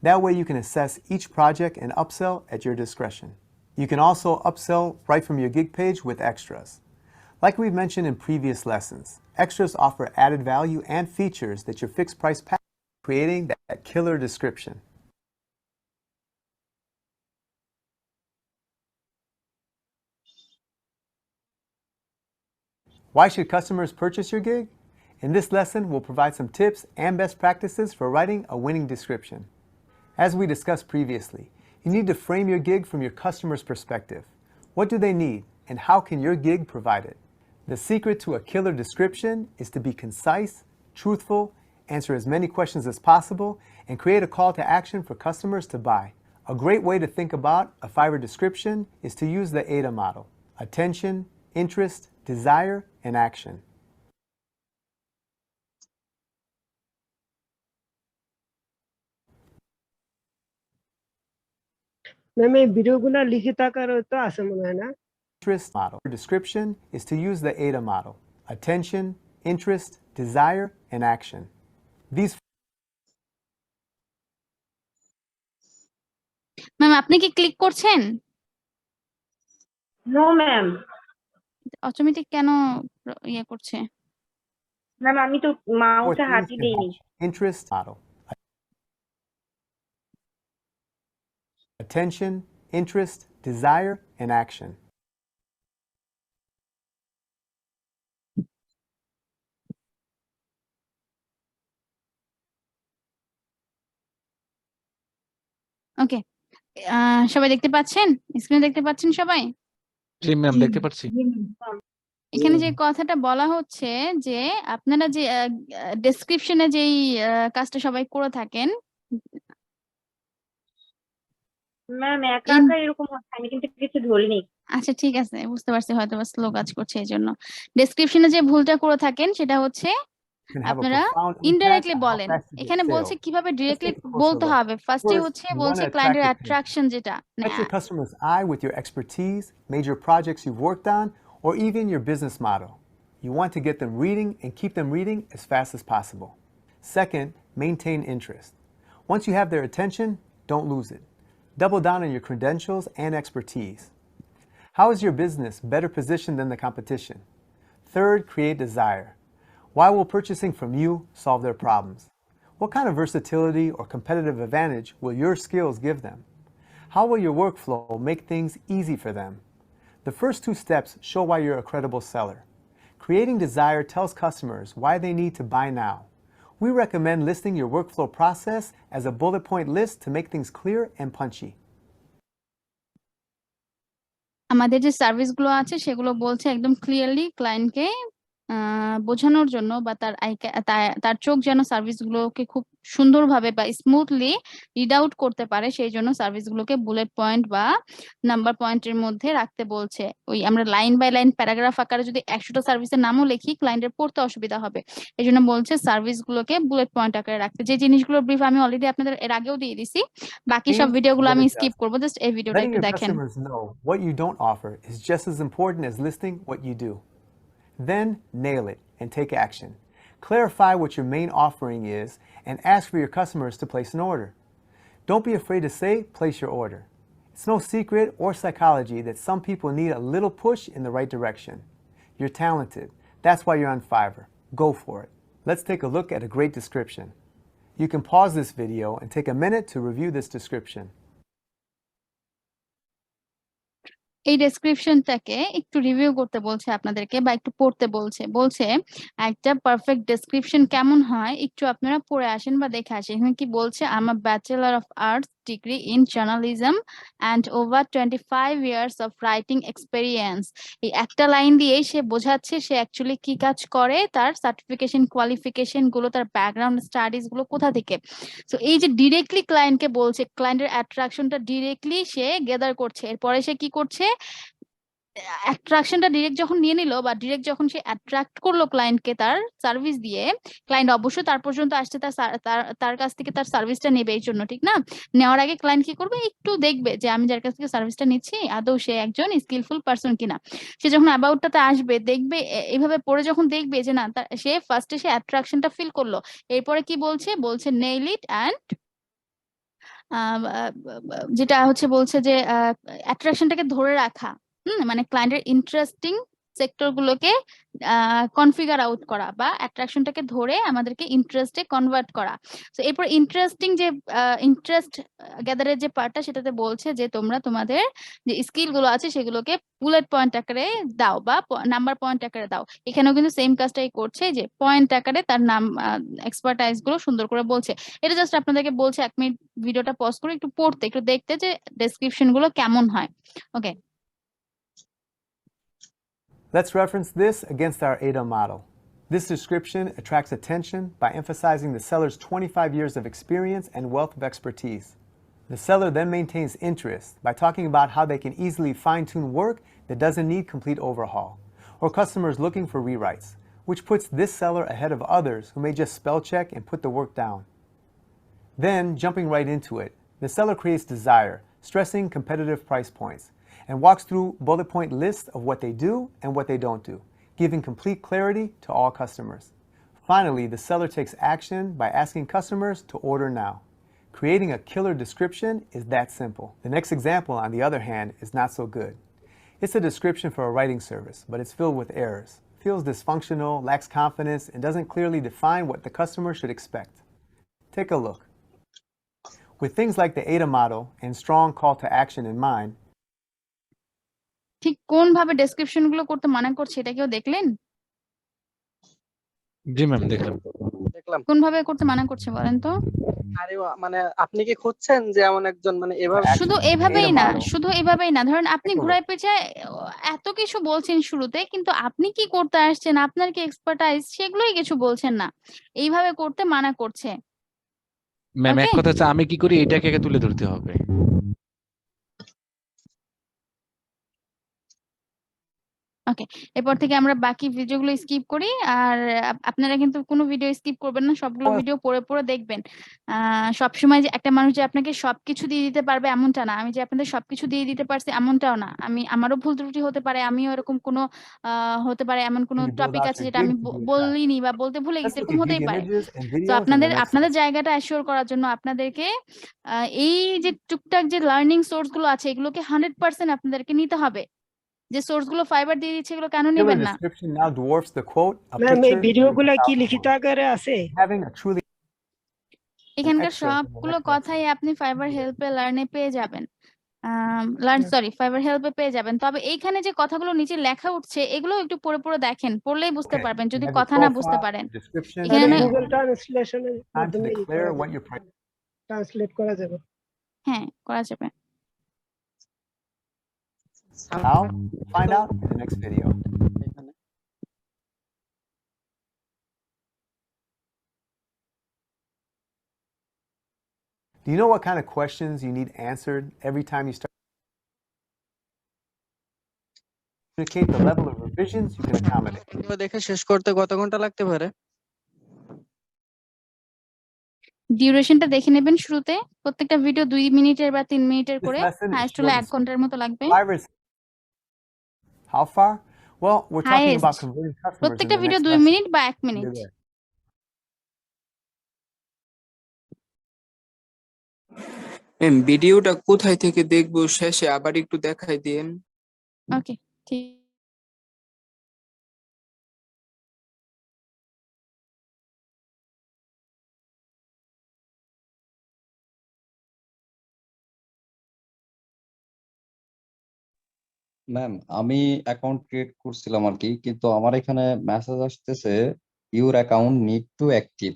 S7: That way you can assess each project and upsell at your discretion. You can also upsell right from your gig page with extras. Like we've mentioned in previous lessons, extras offer added value and features that your fixed price package, creating that killer description. Why should customers purchase your gig? In this lesson, we'll provide some tips and best practices for writing a winning description. As we discussed previously, you need to frame your gig from your customer's perspective. What do they need, and how can your gig provide it? The secret to a killer description is to be concise, truthful, answer as many questions as possible, and create a call to action for customers to buy. A great way to think about a Fiverr description is to use the AIDA model: attention, interest, desire, and action.
S5: Ma'am এই ভিডিওগুলো লিখিত আকারে তো আছে মনে হয় না?
S7: Interest model. Your description is to use the AIDA model: attention, interest, desire, and action. These
S1: ma'am আপনি কি ক্লিক করছেন?
S6: নো ম্যাম,
S1: অটোমেটিক কেন ইয়ে করছে?
S6: ম্যাম আমি তো
S7: four
S6: মাউসে
S7: things
S6: হাতই
S7: can
S6: দেইনি।
S7: help. Interest model: attention, interest, desire, and action.
S1: ওকে, সবাই দেখতে পাচ্ছেন? স্ক্রিনে দেখতে পাচ্ছেন সবাই?
S2: জি ম্যাম, দেখতে পাচ্ছি।
S1: এখানে যে কথাটা বলা হচ্ছে যে আপনারা যে ডেসক্রিপশনে যেই কাজটা সবাই করে থাকেন,
S6: ম্যাম একা
S1: In-
S6: একা এরকম হচ্ছে, আমি কিন্তু কিছু ধরিনি।
S1: আচ্ছা ঠিক আছে, বুঝতে পারছি, হয়তো বা স্লো কাজ করছে এই জন্য। ডেসক্রিপশনে যে ভুলটা করে থাকেন সেটা হচ্ছে
S7: Can have a
S1: আপনারা
S7: profound impact
S1: indirectly
S7: on how
S1: বলেন।
S7: fast you get
S1: এখানে বলছে
S7: sales.
S1: কিভাবে ডিরেক্টলি
S7: take a closer
S1: বলতে
S7: look.
S1: হবে। ফার্স্টে
S7: First,
S1: হচ্ছে
S7: you
S1: বলছে
S7: wanna
S1: ক্লায়েন্টের
S7: attract attention.
S1: অ্যাট্রাকশন যেটা।
S7: Catch your customer's eye with your expertise, major projects you've worked on, or even your business model. You want to get them reading and keep them reading as fast as possible. Second, maintain interest. Once you have their attention, don't lose it. Double down on your credentials and expertise. How is your business better positioned than the competition? Third, create desire. Why will purchasing from you solve their problems? What kind of versatility or competitive advantage will your skills give them? How will your workflow make things easy for them? The first two steps show why you're a credible seller. Creating desire tells customers why they need to buy now. We recommend listing your workflow process as a bullet point list to make things clear and punchy.
S1: আমাদের যে সার্ভিসগুলো আছে সেগুলো বলছে একদম clearly ক্লায়েন্টকে বোঝানোর জন্য, বা তার চোখ যেন সার্ভিসগুলোকে খুব সুন্দরভাবে বা স্মুথলি রিড আউট করতে পারে, সেই জন্য সার্ভিসগুলোকে বুলেট পয়েন্ট বা নাম্বার পয়েন্টের মধ্যে রাখতে বলছে। ওই আমরা লাইন বাই লাইন প্যারাগ্রাফ আকারে যদি 100টা সার্ভিসের নামও লিখি, ক্লায়েন্টের পড়তে অসুবিধা হবে। এই জন্য বলছে সার্ভিসগুলোকে বুলেট পয়েন্ট আকারে রাখতে। যে জিনিসগুলোর ব্রিফ আমি অলরেডি আপনাদের এর আগেও দিয়ে দিছি, বাকি সব ভিডিওগুলো আমি স্কিপ করবো, জাস্ট এই ভিডিওটা
S7: Letting
S1: একটু
S7: your
S1: দেখেন।
S7: customers know what you don't offer is just as important as listing what you do. Then nail it and take action. Clarify what your main offering is and ask for your customers to place an order. Don't be afraid to say, place your order. It's no secret or psychology that some people need a little push in the right direction. You're talented. That's why you're on Fiverr. Go for it. Let's take a look at a great description. You can pause this video and take a minute to review this description.
S1: এই ডেসক্রিপশনটাকে একটু review করতে বলছে আপনাদেরকে, বা একটু পড়তে বলছে। বলছে একটা পারফেক্ট ডেসক্রিপশন কেমন হয় একটু আপনারা পড়ে আসেন বা দেখে আসেন। এখানে কি বলছে? I am a bachelor of arts degree in journalism and over 25 years of writing experience. এই একটা লাইন দিয়ে সে বোঝাচ্ছে সে অ্যাকচুয়ালি কি কাজ করে, তার সার্টিফিকেশন কোয়ালিফিকেশন গুলো, তার ব্যাকগ্রাউন্ড স্টাডিজ গুলো কোথা থেকে। সো এই যে ডিরেক্টলি ক্লায়েন্টকে বলছে, ক্লায়েন্টের অ্যাট্রাকশনটা ডিরেক্টলি সে গেদার করছে। এরপরে সে কি করছে? অ্যাট্রাকশনটা ডিরেক্ট যখন নিয়ে নিল, বা ডিরেক্ট যখন সে অ্যাট্রাক্ট করলো ক্লায়েন্টকে তার সার্ভিস দিয়ে, ক্লায়েন্ট অবশ্যই তার পর্যন্ত আসছে তার কাছ থেকে তার সার্ভিসটা নেবে এই জন্য, ঠিক না? নেওয়ার আগে ক্লায়েন্ট কি করবে? একটু দেখবে যে আমি যার কাছ থেকে সার্ভিসটা নিচ্ছি আদৌ সে একজন স্কিলফুল পারসন কিনা। সে যখন অ্যাবাউটটাতে আসবে, দেখবে এইভাবে পড়ে যখন দেখবে যে না, সে ফার্স্টে সে অ্যাট্রাকশনটা ফিল করলো। এরপরে কি বলছে? বলছে নেইল ইট অ্যান্ড যেটা হচ্ছে বলছে যে অ্যাট্রাকশনটাকে ধরে রাখা। মানে ক্লায়েন্টের ইন্টারেস্টিং সেক্টর গুলোকে কনফিগার আউট করা বা অ্যাট্রাকশনটাকে ধরে আমাদেরকে ইন্টারেস্টে কনভার্ট করা। তো এরপর ইন্টারেস্টিং যে ইন্টারেস্ট গ্যাদারের যে পার্টটা, সেটাতে বলছে যে তোমরা তোমাদের যে স্কিল গুলো আছে সেগুলোকে বুলেট পয়েন্ট আকারে দাও বা নাম্বার পয়েন্ট আকারে দাও। এখানেও কিন্তু সেম কাজটাই করছে, যে পয়েন্ট আকারে তার নাম এক্সপার্টাইজ গুলো সুন্দর করে বলছে। এটা জাস্ট আপনাদেরকে বলছে 1 মিনিট ভিডিওটা পজ করে একটু পড়তে, একটু দেখতে যে ডেসক্রিপশন গুলো কেমন হয়। ওকে,
S7: Let's reference this against our ADA model. This description attracts attention by emphasizing the seller's 25 years of experience and wealth of expertise. The seller then maintains interest by talking about how they can easily fine-tune work that doesn't need complete overhaul, or customers looking for rewrites, which puts this seller ahead of others who may just spell check and put the work down. Then, jumping right into it, the seller creates desire, stressing competitive price points, and walks through bullet point lists of what they do and what they don't do, giving complete clarity to all customers. Finally, the seller takes action by asking customers to order now. Creating a killer description is that simple. The next example, on the other hand, is not so good. It's a description for a writing service, but it's filled with errors, feels dysfunctional, lacks confidence, and doesn't clearly define what the customer should expect. Take a look. With things like the ADA model and strong call to action in mind,
S1: ঠিক কোন ভাবে description গুলো করতে মানা করছে এটা কেউ দেখলেন?
S2: জি ম্যাম, দেখলাম।
S3: দেখলাম।
S1: কোন ভাবে করতে মানা করছে বলেন তো?
S3: আরে মানে আপনি কি খুঁজছেন যে এমন একজন মানে এভাবে
S1: শুধু
S7: Action,
S1: এভাবেই
S7: ADA
S1: না,
S7: model,
S1: শুধু এভাবেই না, ধরেন আপনি
S7: Take a
S1: ঘুরায় পেঁচায় এত কিছু বলছেন শুরুতে, কিন্তু আপনি কি করতে আসছেন, আপনার কি এক্সপার্টাইজ, সেগুলোই কিছু বলছেন না। এইভাবে করতে মানা করছে।
S2: ম্যাম, এক
S1: ওকে,
S2: কথা হচ্ছে আমি কি করি এটাকে আগে তুলে ধরতে হবে।
S1: ওকে, এরপর থেকে আমরা বাকি ভিডিওগুলো স্কিপ করি। আর আপনারা কিন্তু কোনো ভিডিও স্কিপ করবেন না, সবগুলো ভিডিও পড়ে পড়ে দেখবেন। সবসময় যে একটা মানুষ যে আপনাকে সবকিছু দিয়ে দিতে পারবে এমনটা না, আমি যে আপনাদের সবকিছু দিয়ে দিতে পারছি এমনটাও না। আমারও ভুল ত্রুটি হতে পারে, আমিও এরকম কোনো হতে পারে এমন কোনো
S7: when you build
S1: topic
S7: out
S1: আছে
S7: your
S1: যেটা
S7: gig
S1: আমি
S7: to be attractive.
S1: বলিনি বা বলতে ভুলে
S7: Let's
S1: গেছি,
S7: look
S1: এরকম
S7: at
S1: হতেই
S7: gig
S1: পারে।
S7: images and
S1: তো
S7: videos in the
S1: আপনাদের
S7: next
S1: আপনাদের
S7: section.
S1: জায়গাটা অ্যাসিওর করার জন্য আপনাদেরকে এই যে টুকটাক যে লার্নিং সোর্স গুলো আছে এগুলোকে 100% আপনাদেরকে নিতে হবে। যে সোর্স গুলো ফাইবার দিয়ে দিচ্ছে এগুলো কেন
S7: Killer
S1: নেবেন না?
S7: description now dwarfs the quote, a
S5: ma'am এই
S7: picture
S5: ভিডিওগুলা
S7: worth
S5: কি
S7: 1,000
S5: লিখিত
S7: words.
S5: আকারে আছে?
S7: Having a truly
S1: এখানকার
S7: extras in the
S1: সবগুলো
S7: next
S1: কথাই
S7: section.
S1: আপনি ফাইবার হেল্পে লার্নে পেয়ে যাবেন। ফাইবার হেল্পে পেয়ে যাবেন। তবে এইখানে যে কথাগুলো নিচে লেখা উঠছে এগুলো একটু পড়ে পড়ে দেখেন, পড়লেই বুঝতে
S7: Okay,
S1: পারবেন
S7: you
S1: যদি
S7: have your
S1: কথা না বুঝতে
S7: profile,
S1: পারেন।
S7: your description,
S1: এখানে
S5: তাহলে
S7: and
S5: গুগল ট্রান্সলেশনের
S7: time to
S5: মাধ্যমে
S7: declare what your price.
S5: Translate করা যাবে।
S1: হ্যাঁ, করা যাবে।
S7: How? Find out in the next video.
S3: এখানে
S7: Do you know what kind of questions you need answered every time you start? Communicate the level of revisions you can accommodate.
S3: Video দেখে শেষ করতে কত ঘন্টা লাগতে পারে?
S1: ডিউরেশনটা দেখে নেবেন শুরুতে। প্রত্যেকটা ভিডিও 2 মিনিটের বা 3 মিনিটের
S7: This
S1: করে,
S7: lesson is
S1: হাইয়েস্ট হলে
S7: short
S1: 1
S7: and sweet.
S1: ঘন্টার মতো লাগবে।
S7: Fiverr's how far? Well, we're talking about
S1: highest
S7: converting customers in
S1: প্রত্যেকটা
S7: the
S1: video
S7: next
S1: 2
S7: lesson.
S1: Minute বা 1
S7: See you
S1: মিনিট।
S7: there.
S8: ভিডিওটা কোথায় থেকে দেখবো শেষে আবার একটু দেখাই দিয়েন।
S1: ওকে, ঠিক।
S9: ম্যাম, আমি অ্যাকাউন্ট ক্রিয়েট করছিলাম আর কি, কিন্তু আমার এখানে মেসেজ আসতেছে your account need to active.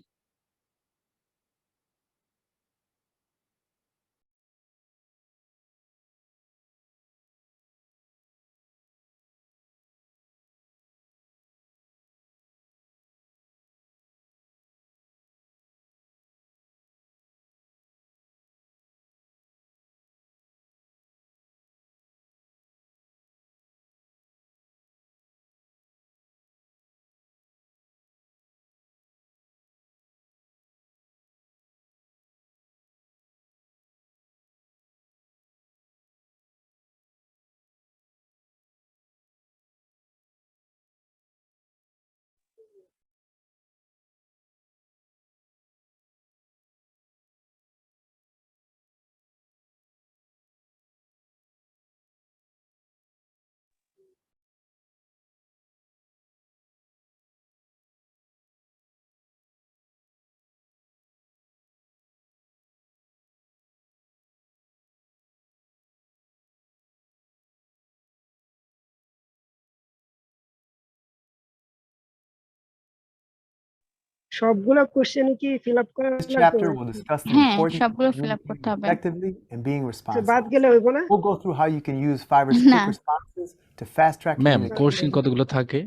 S5: সবগুলো কোশ্চেন কি ফিল আপ করা
S7: This
S5: লাগবে
S7: chapter will
S5: নাকি
S7: discuss the
S1: হ্যাঁ
S7: importance of
S1: সবগুলো ফিল আপ করতে
S7: communicating
S1: হবে
S7: effectively and being
S5: বাদ
S7: responsive.
S5: গেলে হইব না?
S7: We'll go through how you can use Fiverr's
S1: না
S7: quick responses to fast track
S2: ma'am
S7: communication.
S2: কোর্সিং কতগুলো থাকে?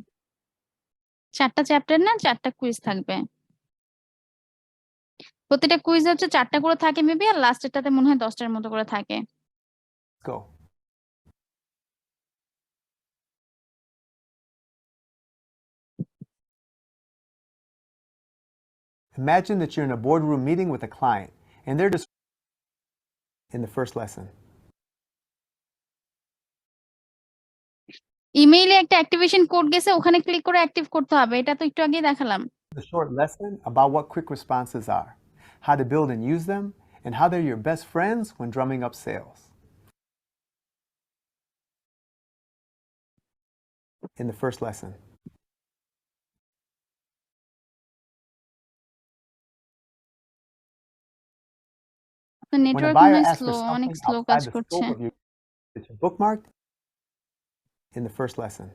S1: 4টা চ্যাপ্টার না 4টা কুইজ থাকবে প্রতিটা কুইজ হচ্ছে 4টা করে থাকে মেবি আর লাস্টেরটাতে মনে হয় 10টার মতো করে থাকে
S7: Let's go. Imagine that you're in a boardroom meeting with a client and they're just in the first lesson.
S1: ইমেইলে একটা অ্যাক্টিভেশন কোড গেছে ওখানে ক্লিক করে অ্যাক্টিভ করতে হবে এটা তো একটু আগেই দেখালাম
S7: A short lesson about what quick responses are, how to build and use them, and how they're your best friends when drumming up sales. In the first lesson.
S1: আপনার
S7: When a
S1: নেটওয়ার্ক
S7: buyer
S1: মনে হয়
S7: asks for
S1: slow অনেক
S7: something
S1: slow কাজ
S7: outside the
S1: করছে
S7: scope of your it's bookmarked in the first lesson.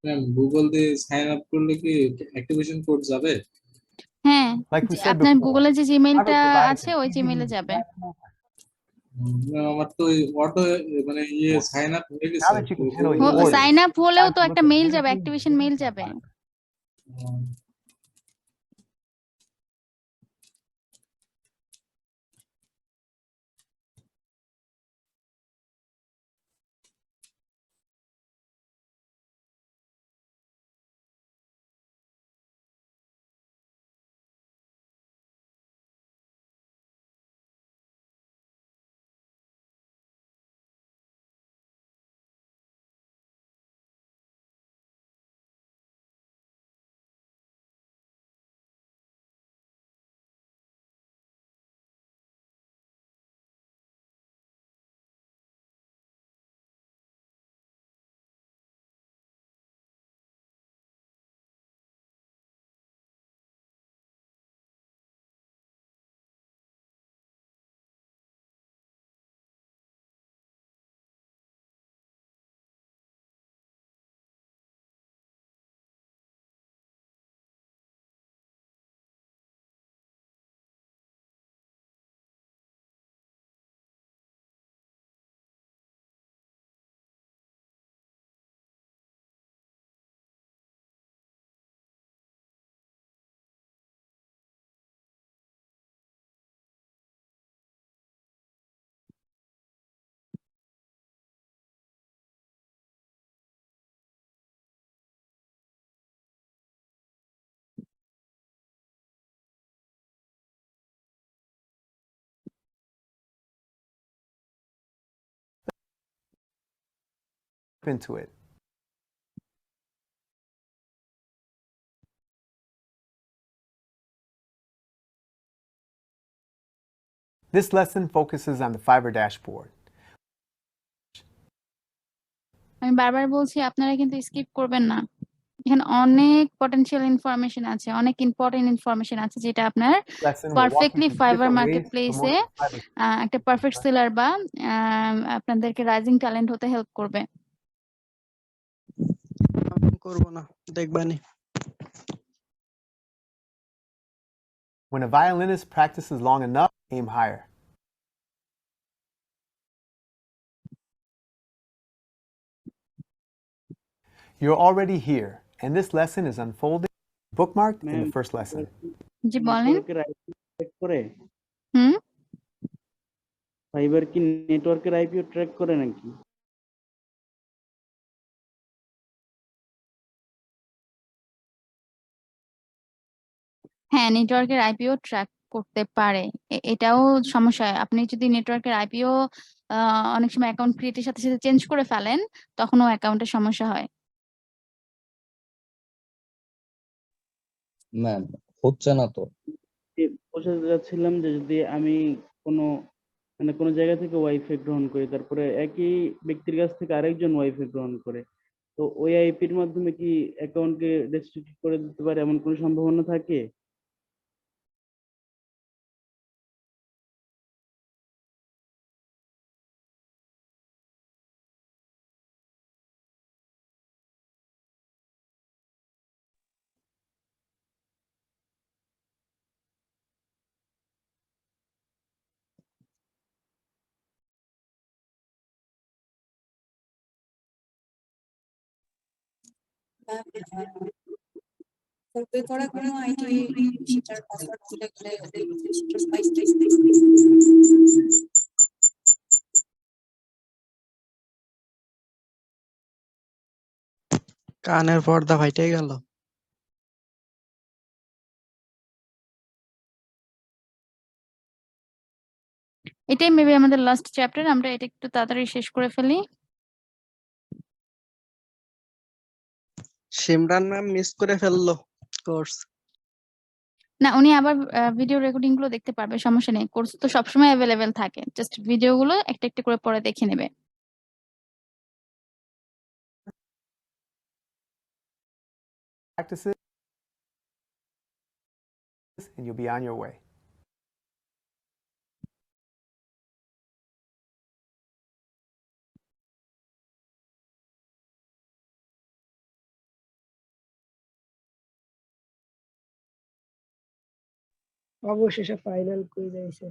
S10: Ma'am Google দিয়ে sign up করলে কি activation code যাবে?
S1: হ্যাঁ
S7: Like we said
S1: আপনার
S7: before,
S1: গুগলে যে
S7: Fiverr
S1: জিমেইলটা
S7: provides
S1: আছে
S7: an
S1: ওই
S7: easy to
S1: জিমেইলে
S7: use
S1: যাবে
S7: platform.
S10: ম্যাম আমার তো অটো মানে সাইন আপ হয়ে
S7: Now
S10: গেছে
S7: that you
S10: তো
S7: can handle
S10: Google
S7: your orders,
S1: sign up হলেও
S7: time
S1: তো
S7: to
S1: একটা
S7: look at
S1: মেইল
S7: many
S1: যাবে
S7: things
S1: activation
S7: you
S1: mail
S7: can
S1: যাবে
S7: Fiverr. Into it. This lesson focuses on the Fiverr dashboard.
S1: আমি বারবার বলছি আপনারা কিন্তু স্কিপ করবেন না এখানে অনেক পটেনশিয়াল ইনফরমেশন আছে অনেক ইম্পর্টেন্ট ইনফরমেশন আছে যেটা আপনার
S7: Lesson will walk you
S1: perfectly
S7: through
S1: fibre
S7: different ways
S1: market
S7: to
S1: প্লেসে
S7: promote your Fiverr.
S1: একটা পারফেক্ট সেলার বা আপনাদেরকে রাইজিং ট্যালেন্ট হতে হেল্প করবে
S3: করবো না, দেখবানি।
S7: When a violinist practices long enough, aim higher. You're already here, and this lesson is unfolding bookmarked in the first lesson.
S1: জি বলেন
S5: করে
S1: হুম
S5: ফাইবার কি নেটওয়ার্কের আইপিও ট্র্যাক করে নাকি?
S1: হ্যাঁ নেটওয়ার্কের আইপিও ট্র্যাক করতে পারে এটাও সমস্যা আপনি যদি নেটওয়ার্কের আইপিও অনেক সময় অ্যাকাউন্ট ক্রিয়েটের সাথে সাথে চেঞ্জ করে ফেলেন তখনও অ্যাকাউন্টের সমস্যা হয়
S9: ম্যাম হচ্ছে না তো।
S5: বোঝাতে যাচ্ছিলাম যে যদি আমি কোনো মানে কোনো জায়গা থেকে ওয়াইফাই গ্রহণ করি তারপরে একই ব্যক্তির কাছ থেকে আরেকজন ওয়াইফাই গ্রহণ করে তো ওই আইপির মাধ্যমে কি অ্যাকাউন্টকে রেস্ট্রিক্ট করে দিতে পারে এমন কোনো সম্ভাবনা থাকে?
S6: ফোনপে করা কোনো আইডি সেটার পাসওয়ার্ড ভুলে গেলে সেটার প্রাইস
S3: কানের পর্দা ফাইটে গেল।
S1: এটাই মেবি আমাদের লাস্ট চ্যাপ্টার, আমরা এটা একটু তাড়াতাড়ি শেষ করে ফেলি।
S3: সিমরান ম্যাম মিস করে ফেললো কোর্স।
S1: না, উনি আবার ভিডিও রেকর্ডিং গুলো দেখতে পারবে, সমস্যা নেই। কোর্স তো সবসময় অ্যাভেলেবেল থাকে, জাস্ট ভিডিও গুলো একটা একটা করে পরে দেখে নেবে।
S7: Practices, and you'll be on your way.
S11: অবশেষে ফাইনাল কুইজ আইছে।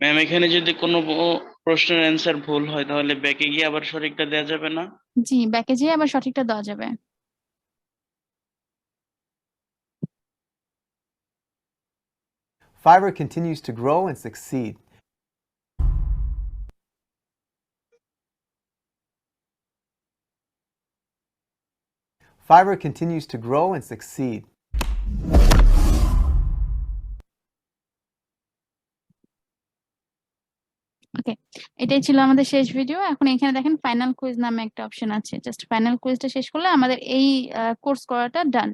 S5: ম্যাম এখানে যদি কোনো প্রশ্নের অ্যান্সার ভুল হয় তাহলে ব্যাকে গিয়ে আবার সঠিকটা দেওয়া যাবে না?
S1: জি, ব্যাকে যেয়ে আবার সঠিকটা দেওয়া যাবে।
S7: Fiverr continues to grow and succeed. Fiverr continues to grow and succeed.
S1: ওকে, এটাই ছিল আমাদের শেষ ভিডিও। এখন এখানে দেখেন ফাইনাল কুইজ নামে একটা অপশন আছে, জাস্ট ফাইনাল কুইজটা শেষ করলে আমাদের এই কোর্স করাটা ডান।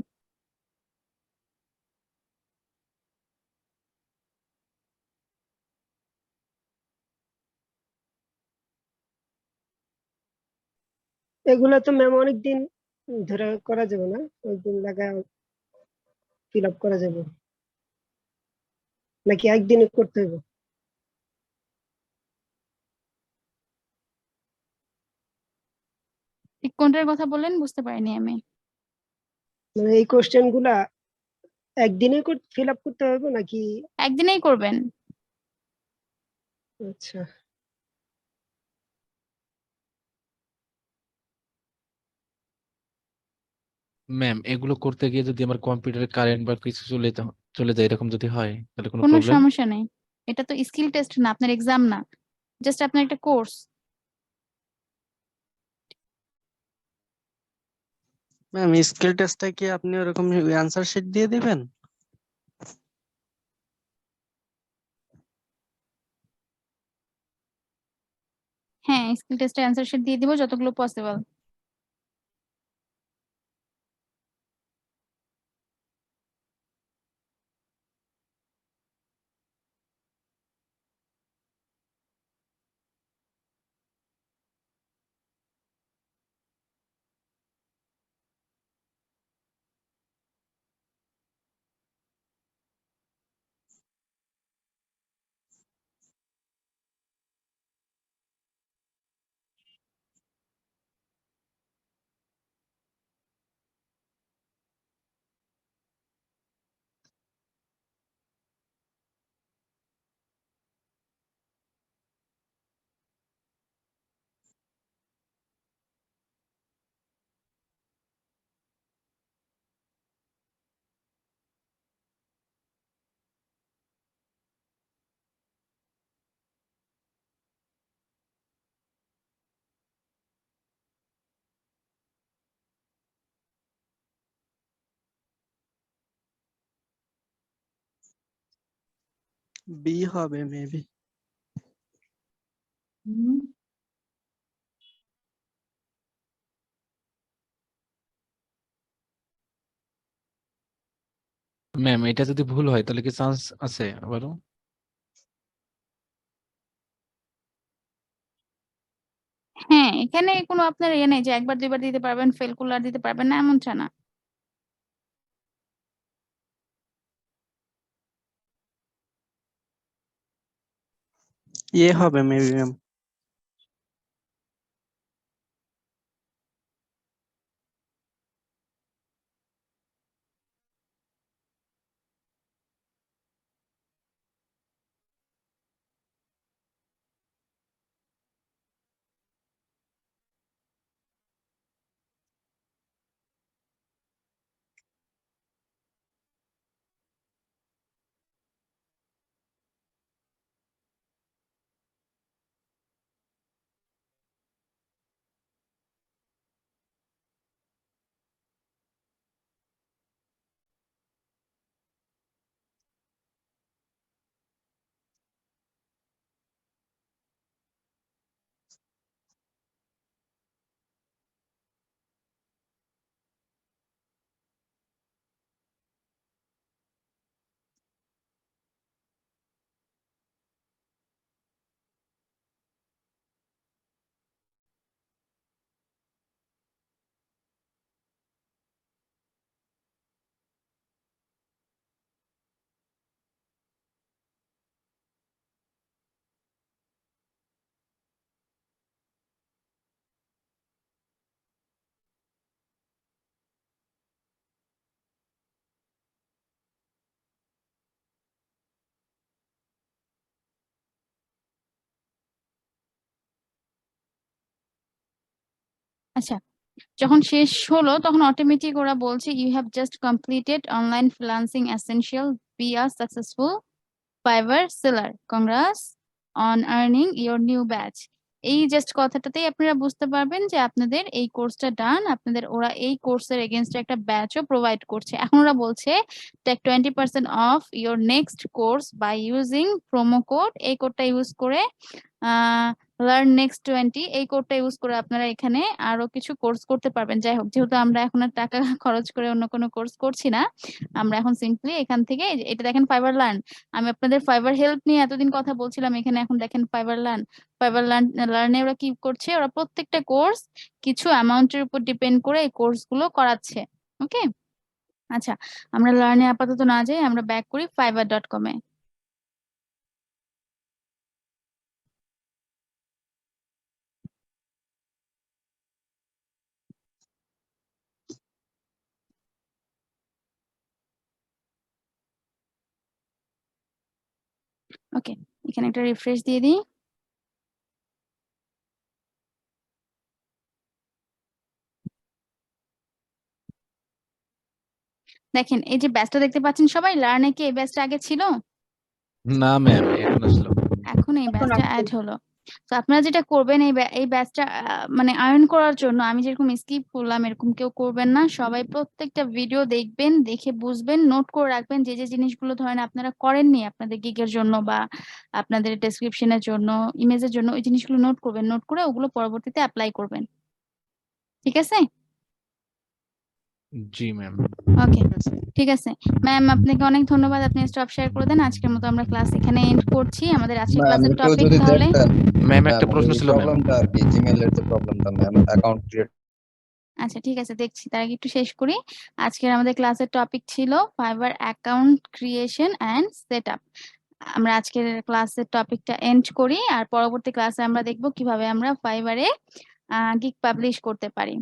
S11: এগুলো তো ম্যাম অনেকদিন ধরে করা যাবে না, অনেকদিন লাগায় ফিল আপ করা যাবে নাকি একদিনে করতে হবে?
S1: ঠিক কোনটার কথা বললেন বুঝতে পারিনি আমি।
S11: মানে এই কোশ্চেন গুলা একদিনে ফিল আপ করতে হবে নাকি?
S1: একদিনেই করবেন।
S11: আচ্ছা,
S2: ম্যাম এগুলো করতে গিয়ে যদি আমার কম্পিউটারে কারেন্ট বা কিছু চলে যায়, এরকম যদি হয় তাহলে কোনো
S1: কোনো
S2: প্রবলেম?
S1: সমস্যা নেই, এটা তো স্কিল টেস্ট না, আপনার এক্সাম না, জাস্ট আপনার একটা কোর্স।
S3: ম্যাম স্কিল টেস্টে কি আপনি ওরকম অ্যান্সার শিট দিয়ে দিবেন?
S1: হ্যাঁ, স্কিল টেস্টের অ্যান্সার শিট দিয়ে দিব যতগুলো পসিবল।
S3: বি হবে মেবি।
S2: ম্যাম এটা যদি ভুল হয় তাহলে কি চান্স আছে আবারও?
S1: হ্যাঁ, এখানে কোনো আপনার ইয়ে নেই যে একবার দুইবার দিতে পারবেন, ফেল করলে আর দিতে পারবেন না, এমনটা না।
S3: হবে মেবি ম্যাম।
S1: আচ্ছা, যখন শেষ হলো তখন অটোমেটিক ওরা বলছে you have just completed online freelancing essential, be a successful Fiverr seller. Congrats on earning your new batch. এই জাস্ট কথাটাতেই আপনারা বুঝতে পারবেন যে আপনাদের এই কোর্সটা ডান, আপনাদের ওরা এই কোর্সের এগেইনস্টে একটা ব্যাচও প্রোভাইড করছে। এখন ওরা বলছে take 20% off your next course by using promo code. এই কোডটা ইউজ করে লার্ন নেক্সট 20 এই কোডটা ইউজ করে আপনারা এখানে আরো কিছু কোর্স করতে পারবেন। যাই হোক, যেহেতু আমরা এখন আর টাকা খরচ করে অন্য কোনো কোর্স করছি না, আমরা এখন সিম্পলি এখান থেকে এটা দেখেন ফাইবার লার্ন। আমি আপনাদের ফাইবার হেল্প নিয়ে এতদিন কথা বলছিলাম, এখানে এখন দেখেন ফাইবার লার্ন। ফাইবার লার্নে ওরা কি করছে, ওরা প্রত্যেকটা কোর্স কিছু অ্যামাউন্টের উপর ডিপেন্ড করে এই কোর্স গুলো করাচ্ছে। ওকে, আচ্ছা, আমরা লার্নে আপাতত না যাই, আমরা ব্যাক করি fiverr.com এ। ওকে, এখানে একটা রিফ্রেশ দিয়ে দিই। দেখেন এই যে ব্যাচটা দেখতে পাচ্ছেন সবাই, লার্নে কি এই ব্যাচটা আগে ছিল?
S2: না ম্যাম এখন আসলো।
S1: এখন এই ব্যাচটা অ্যাড হলো। তো আপনারা যেটা করবেন, এই ব্যাচটা মানে আর্ন করার জন্য আমি যেরকম স্কিপ করলাম এরকম কেউ করবেন না। সবাই প্রত্যেকটা ভিডিও দেখবেন, দেখে বুঝবেন, নোট করে রাখবেন যে যে জিনিসগুলো ধরেন আপনারা করেননি আপনাদের গিগের জন্য বা আপনাদের ডেসক্রিপশনের জন্য, ইমেজের জন্য, ওই জিনিসগুলো নোট করবেন, নোট করে ওগুলো পরবর্তীতে অ্যাপ্লাই করবেন। ঠিক আছে?
S2: জি ম্যাম।
S1: ওকে, ঠিক আছে ম্যাম, আপনাকে অনেক ধন্যবাদ। আপনি স্টপ শেয়ার করে দেন। আজকের মতো আমরা ক্লাস এখানে এন্ড করছি। আমাদের আজকের
S9: ম্যাম
S1: ক্লাসের
S9: একটু
S1: টপিক
S9: যদি
S1: তাহলে
S9: দেখতেন
S2: ম্যাম একটা
S9: ম্যাম
S2: প্রশ্ন
S9: ওই
S2: ছিল ম্যাম।
S9: প্রবলেমটা আর কি, জিমেইলের যে প্রবলেমটা ম্যাম, অ্যাকাউন্ট ক্রিয়েট।
S1: আচ্ছা, ঠিক আছে, দেখছি। তার আগে একটু শেষ করি। আজকের আমাদের ক্লাসের টপিক ছিল fibre account creation and setup. আমরা আজকের ক্লাসের টপিকটা এন্ড করি, আর পরবর্তী ক্লাসে আমরা দেখব কিভাবে আমরা ফাইবারে গিগ পাবলিশ করতে পারি।